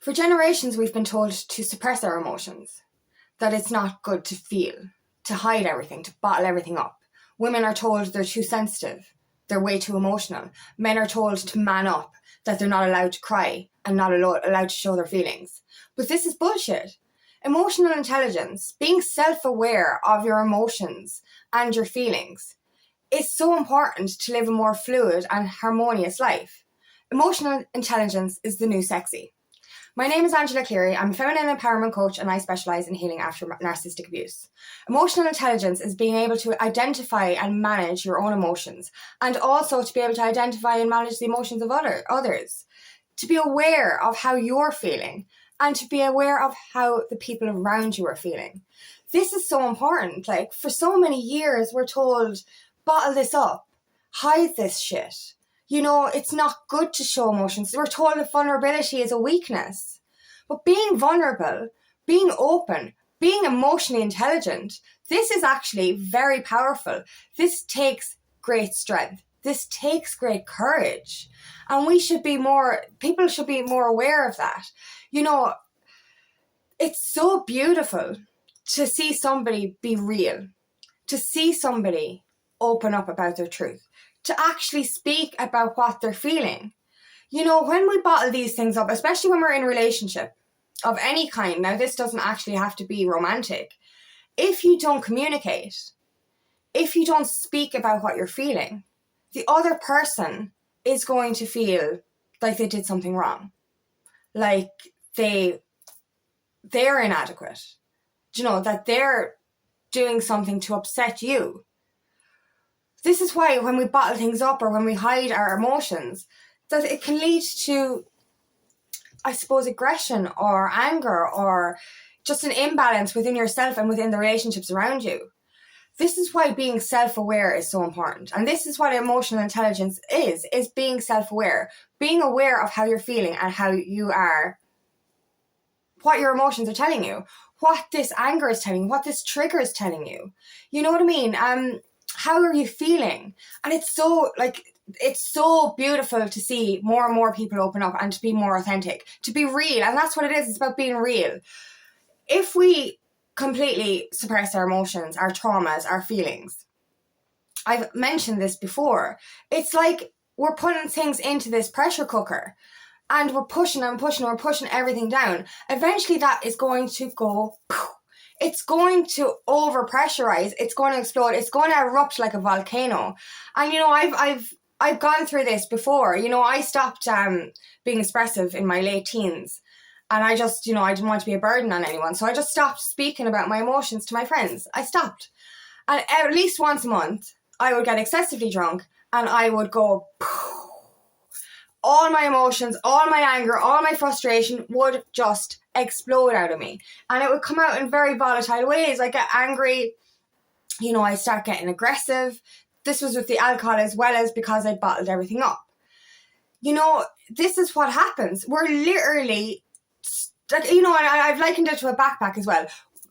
For generations, we've been told to suppress our emotions, that it's not good to feel, to hide everything, to bottle everything up. Women are told they're too sensitive, they're way too emotional. Men are told to man up, that they're not allowed to cry and not allowed to show their feelings. But this is bullshit. Emotional intelligence, being self-aware of your emotions and your feelings, is so important to live a more fluid and harmonious life. Emotional intelligence is the new sexy. My name is Angela Cleary. I'm a feminine empowerment coach and I specialise in healing after narcissistic abuse. Emotional intelligence is being able to identify and manage your own emotions, and also to be able to identify and manage the emotions of others. To be aware of how you're feeling and to be aware of how the people around you are feeling. This is so important. Like, for so many years we're told, bottle this up, hide this shit. You know, it's not good to show emotions. We're told that vulnerability is a weakness. But being vulnerable, being open, being emotionally intelligent, this is actually very powerful. This takes great strength. This takes great courage. And people should be more aware of that. You know, it's so beautiful to see somebody be real, to see somebody open up about their truth, to actually speak about what they're feeling. You know, when we bottle these things up, especially when we're in a relationship of any kind, now this doesn't actually have to be romantic, if you don't communicate, if you don't speak about what you're feeling, the other person is going to feel like they did something wrong, like they're inadequate, you know, that they're doing something to upset you. This is why when we bottle things up or when we hide our emotions, that it can lead to, I suppose, aggression or anger or just an imbalance within yourself and within the relationships around you. This is why being self-aware is so important. And this is what emotional intelligence is being self-aware, being aware of how you're feeling and how you are, what your emotions are telling you, what this anger is telling you, what this trigger is telling you. You know what I mean? How are you feeling? And it's so beautiful to see more and more people open up and to be more authentic, to be real. And that's what it is. It's about being real. If we completely suppress our emotions, our traumas, our feelings, I've mentioned this before, it's like we're putting things into this pressure cooker and we're pushing and pushing and we're pushing everything down. Eventually that is going to go poof. It's going to overpressurize. It's going to explode. It's going to erupt like a volcano. And you know, I've gone through this before. You know, I stopped being expressive in my late teens, and I just, you know, I didn't want to be a burden on anyone, so I just stopped speaking about my emotions to my friends. I stopped, and at least once a month, I would get excessively drunk, and I would go. All my emotions, all my anger, all my frustration would just explode out of me. And it would come out in very volatile ways. I get angry, you know, I start getting aggressive. This was with the alcohol as well as because I bottled everything up. You know, this is what happens. We're literally, like, you know, and I've likened it to a backpack as well.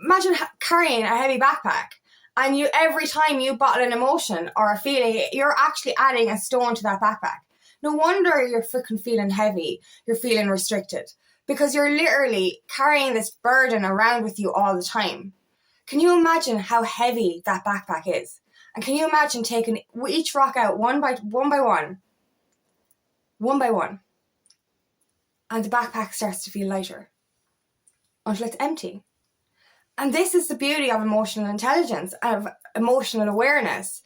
Imagine carrying a heavy backpack. And you, every time you bottle an emotion or a feeling, you're actually adding a stone to that backpack. No wonder you're freaking feeling heavy, you're feeling restricted, because you're literally carrying this burden around with you all the time. Can you imagine how heavy that backpack is? And can you imagine taking each rock out one by one, and the backpack starts to feel lighter until it's empty? And this is the beauty of emotional intelligence, of emotional awareness,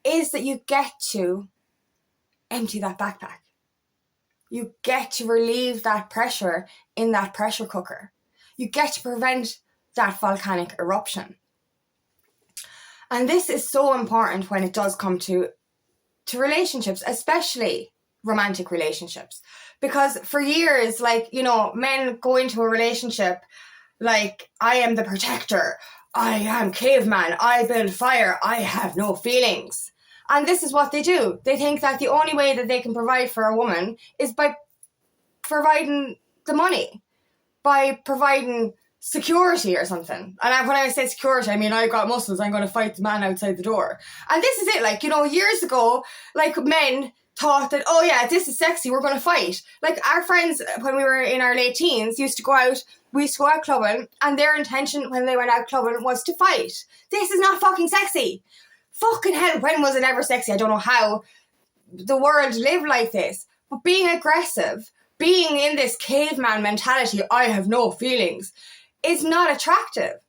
is that you get to empty that backpack. You get to relieve that pressure in that pressure cooker. You get to prevent that volcanic eruption. And this is so important when it does come to relationships, especially romantic relationships. Because for years, like, you know, men go into a relationship like, I am the protector, I am caveman, I build fire, I have no feelings. And this is what they do. They think that the only way that they can provide for a woman is by providing the money, by providing security or something. And when I say security, I mean, I've got muscles, I'm going to fight the man outside the door. And this is it, like, you know, years ago, like, men thought that, oh yeah, this is sexy, we're going to fight. Like, our friends, when we were in our late teens, used to go out clubbing, and their intention when they went out clubbing was to fight. This is not fucking sexy. Fucking hell, when was it ever sexy? I don't know how the world lived like this. But being aggressive, being in this caveman mentality, I have no feelings, is not attractive.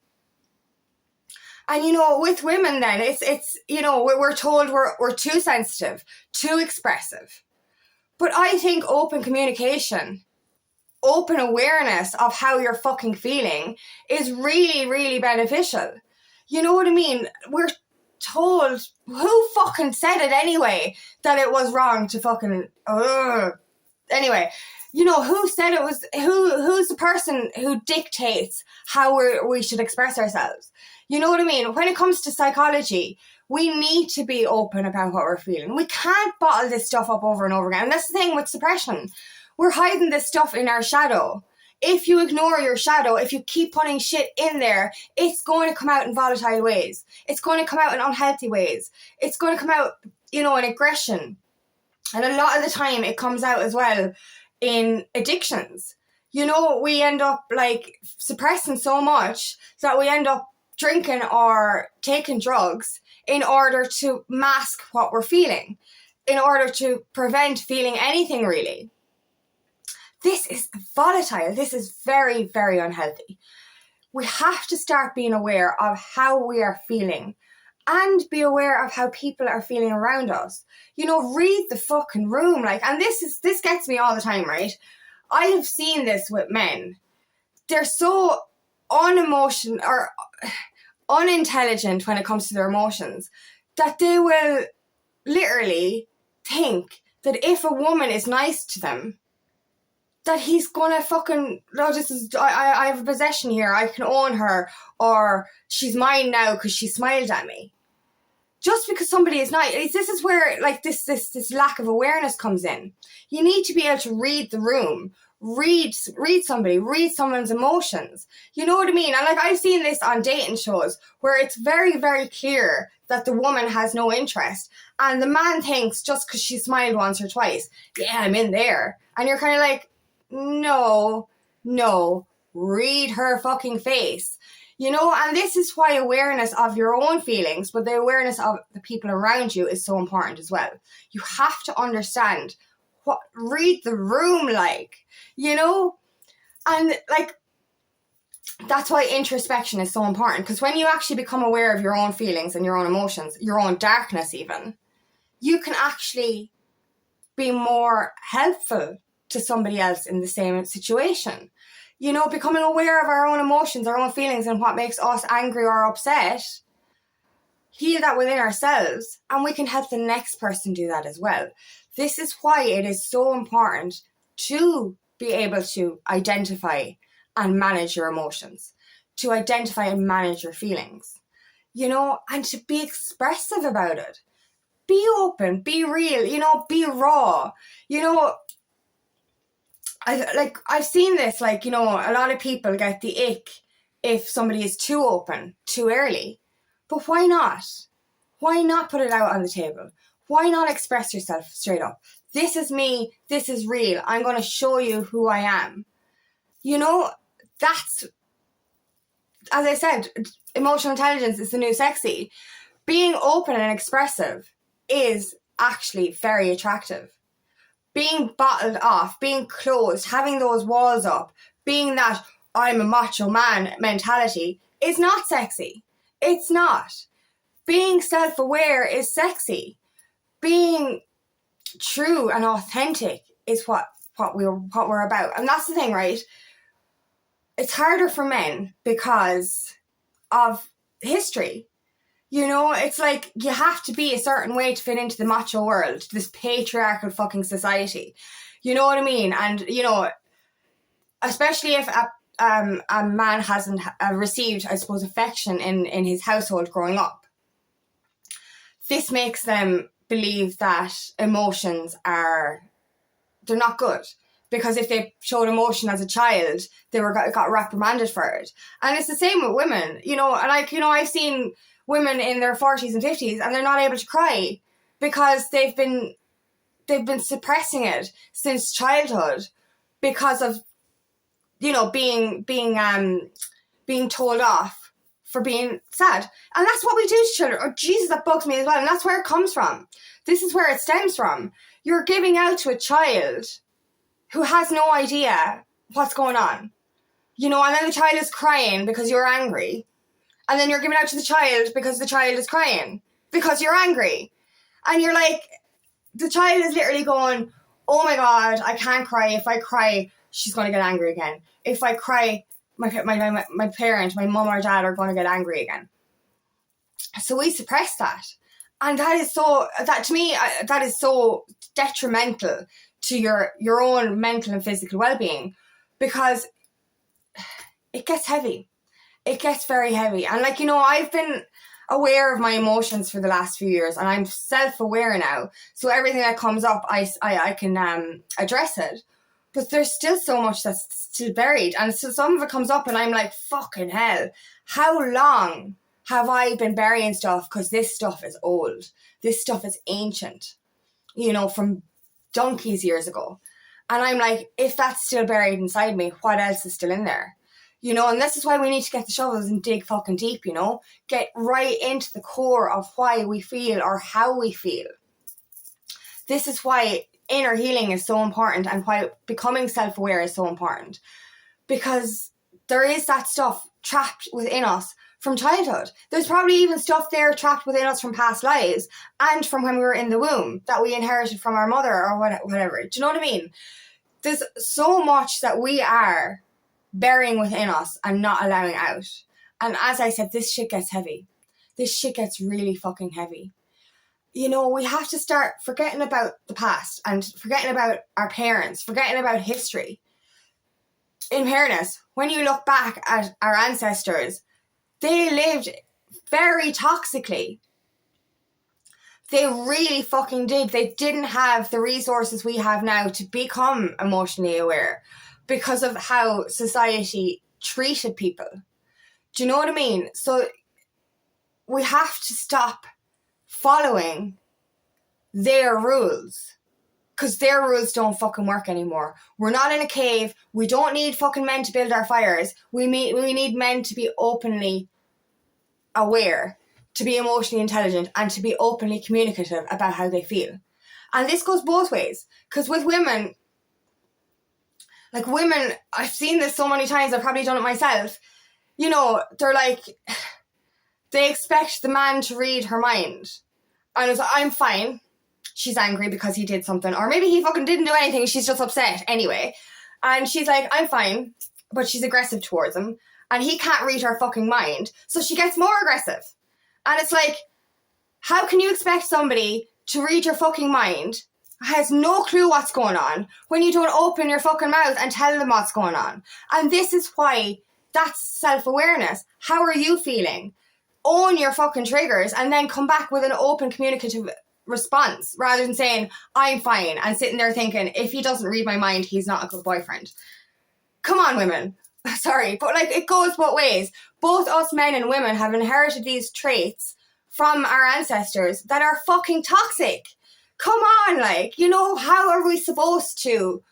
And, you know, with women then, it's you know, we're told we're too sensitive, too expressive. But I think open communication, open awareness of how you're fucking feeling is really, really beneficial. You know what I mean? We're told, who fucking said it anyway, that it was wrong to fucking, anyway, you know, who said it was, who's the person who dictates how we should express ourselves? You know what I mean? When it comes to psychology, we need to be open about what we're feeling. We can't bottle this stuff up over and over again. And that's the thing with suppression. We're hiding this stuff in our shadow. If you ignore your shadow, if you keep putting shit in there, it's going to come out in volatile ways. It's going to come out in unhealthy ways. It's going to come out, you know, in aggression. And a lot of the time it comes out as well in addictions. You know, we end up like suppressing so much that we end up drinking or taking drugs in order to mask what we're feeling, in order to prevent feeling anything really. This is volatile. This is very, very unhealthy. We have to start being aware of how we are feeling and be aware of how people are feeling around us. You know, read the fucking room. Like, and this gets me all the time, right? I have seen this with men. They're so unintelligent when it comes to their emotions that they will literally think that if a woman is nice to them, that he's gonna fucking, no, this is, I have a possession here, I can own her, or she's mine now because she smiled at me. Just because somebody is nice, this is where like this lack of awareness comes in. You need to be able to read the room, read somebody, read someone's emotions. You know what I mean? And like, I've seen this on dating shows where it's very, very clear that the woman has no interest, and the man thinks just because she smiled once or twice, yeah, I'm in there. And you're kind of like, no, read her fucking face. You know, and this is why awareness of your own feelings, but the awareness of the people around you is so important as well. You have to understand read the room like, you know? And like, that's why introspection is so important, because when you actually become aware of your own feelings and your own emotions, your own darkness even, you can actually be more helpful to somebody else in the same situation. You know, becoming aware of our own emotions, our own feelings, and what makes us angry or upset, heal that within ourselves, and we can help the next person do that as well. This is why it is so important to be able to identify and manage your emotions, to identify and manage your feelings, you know, and to be expressive about it. Be open, be real, you know, be raw. You know, I've seen this, like, you know, a lot of people get the ick if somebody is too open too early. But why not? Why not put it out on the table? Why not express yourself straight up? This is me. This is real. I'm going to show you who I am. You know, that's, as I said, emotional intelligence is the new sexy. Being open and expressive is actually very attractive. Being bottled off, being closed, having those walls up, being that I'm a macho man mentality is not sexy. It's not. Being self-aware is sexy. Being true and authentic is what we're about. And that's the thing, right? It's harder for men because of history. You know, it's like you have to be a certain way to fit into the macho world, this patriarchal fucking society. You know what I mean? And, you know, especially if a man hasn't received, I suppose, affection in his household growing up, this makes them believe that emotions they're not good. Because if they showed emotion as a child, they got reprimanded for it. And it's the same with women, you know, and like, you know, I've seen women in their 40s and 50s and they're not able to cry because they've been they've been suppressing it since childhood because of, you know, being told off for being sad. And that's what we do to children. Oh, Jesus, that bugs me as well. And that's where it comes from. This is where it stems from. You're giving out to a child who has no idea what's going on. You know, and then the child is crying because you're angry. And then you're giving out to the child because the child is crying because you're angry. And you're like, the child is literally going, oh my God, I can't cry. If I cry, she's going to get angry again. If I cry, my parent, my mum or dad are going to get angry again. So we suppress that. And that is so detrimental to your own mental and physical well-being, because it gets heavy. It gets very heavy. And like, you know, I've been aware of my emotions for the last few years, and I'm self-aware now. So everything that comes up, I can address it. But there's still so much that's still buried. And so some of it comes up and I'm like, fucking hell, how long have I been burying stuff? Because this stuff is old. This stuff is ancient, you know, from donkeys years ago. And I'm like, if that's still buried inside me, what else is still in there? You know, and this is why we need to get the shovels and dig fucking deep, you know? Get right into the core of why we feel or how we feel. This is why inner healing is so important, and why becoming self-aware is so important. Because there is that stuff trapped within us from childhood. There's probably even stuff there trapped within us from past lives and from when we were in the womb that we inherited from our mother or whatever. Do you know what I mean? There's so much that we are burying within us and not allowing out. And as I said, this shit gets heavy. This shit gets really fucking heavy. You know, we have to start forgetting about the past and forgetting about our parents, forgetting about history. In fairness, when you look back at our ancestors, they lived very toxically. They really fucking did. They didn't have the resources we have now to become emotionally aware because of how society treated people. Do you know what I mean? So we have to stop following their rules, because their rules don't fucking work anymore. We're not in a cave. We don't need fucking men to build our fires. We need men to be openly aware, to be emotionally intelligent, and to be openly communicative about how they feel. And this goes both ways, because with women, I've seen this so many times, I've probably done it myself. You know, they're like, they expect the man to read her mind. And it's like, I'm fine. She's angry because he did something. Or maybe he fucking didn't do anything. She's just upset anyway. And she's like, I'm fine. But she's aggressive towards him. And he can't read her fucking mind. So she gets more aggressive. And it's like, how can you expect somebody to read your fucking mind, has no clue what's going on, when you don't open your fucking mouth and tell them what's going on? And this is why that's self-awareness. How are you feeling? Own your fucking triggers and then come back with an open communicative response, rather than saying, I'm fine, and sitting there thinking, if he doesn't read my mind, he's not a good boyfriend. Come on, women. Sorry, but like, it goes both ways. Both us men and women have inherited these traits from our ancestors that are fucking toxic. Come on, like, you know, how are we supposed to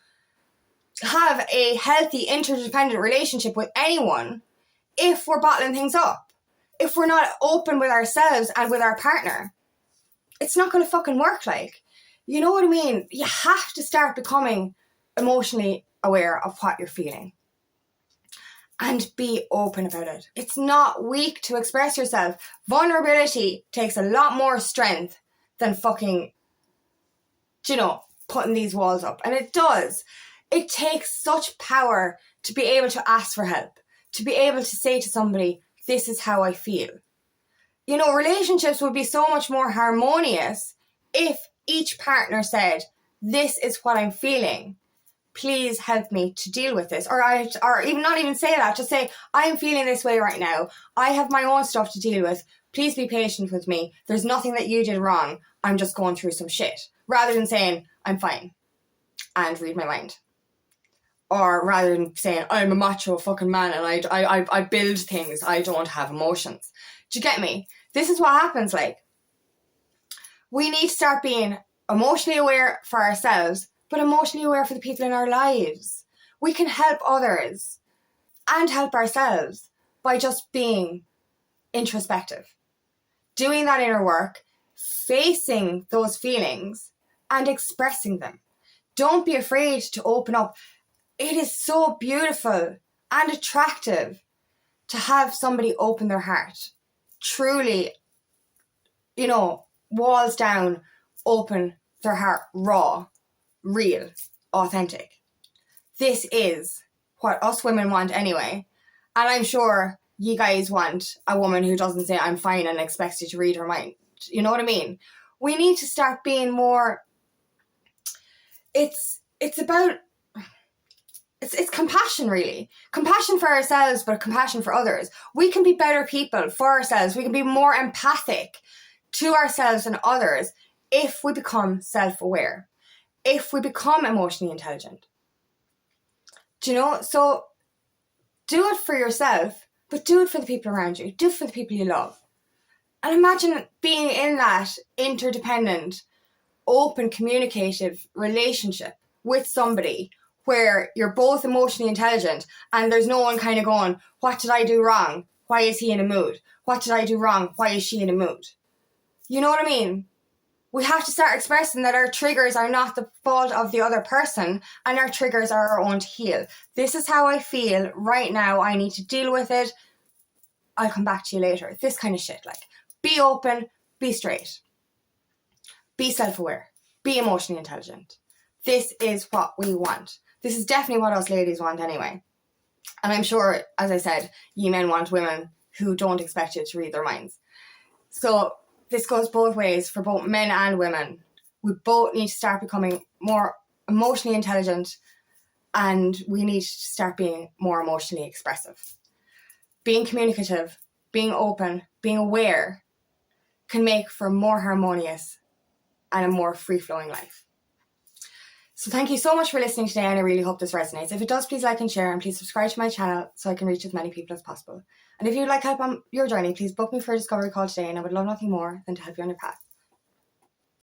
have a healthy interdependent relationship with anyone if we're bottling things up? If we're not open with ourselves and with our partner? It's not going to fucking work, like. You know what I mean? You have to start becoming emotionally aware of what you're feeling. And be open about it. It's not weak to express yourself. Vulnerability takes a lot more strength than fucking, you know, putting these walls up. And it does. It takes such power to be able to ask for help. To be able to say to somebody, this is how I feel. You know, relationships would be so much more harmonious if each partner said, this is what I'm feeling. Please help me to deal with this. Or even not even say that. Just say, I'm feeling this way right now. I have my own stuff to deal with. Please be patient with me. There's nothing that you did wrong. I'm just going through some shit. Rather than saying, I'm fine and read my mind. Or rather than saying, I'm a macho fucking man and I build things. I don't have emotions. Do you get me? This is what happens, like. We need to start being emotionally aware for ourselves, but emotionally aware for the people in our lives. We can help others and help ourselves by just being introspective, doing that inner work, facing those feelings and expressing them. Don't be afraid to open up. It is so beautiful and attractive to have somebody open their heart. Truly, walls down, open their heart, raw, real, authentic. This is what us women want anyway. And I'm sure you guys want a woman who doesn't say I'm fine and expects you to read her mind. You know what I mean? We need to start being more... It's about... It's compassion, really. Compassion for ourselves, but compassion for others. We can be better people for ourselves. We can be more empathic to ourselves and others if we become self-aware, if we become emotionally intelligent. So do it for yourself, but do it for the people around you. Do it for the people you love. And imagine being in that interdependent, open, communicative relationship with somebody where you're both emotionally intelligent and there's no one kind of going, what did I do wrong? Why is he in a mood? What did I do wrong? Why is she in a mood? You know what I mean? We have to start expressing that our triggers are not the fault of the other person and our triggers are our own to heal. This is how I feel right now. I need to deal with it. I'll come back to you later. This kind of shit. Like, be open, be straight. Be self-aware. Be emotionally intelligent. This is what we want. This is definitely what us ladies want anyway. And I'm sure, as I said, you men want women who don't expect you to read their minds. So this goes both ways for both men and women. We both need to start becoming more emotionally intelligent and we need to start being more emotionally expressive. Being communicative, being open, being aware can make for a more harmonious and a more free-flowing life. So thank you so much for listening today and I really hope this resonates. If it does, please like and share and please subscribe to my channel so I can reach as many people as possible. And if you'd like help on your journey, please book me for a discovery call today and I would love nothing more than to help you on your path.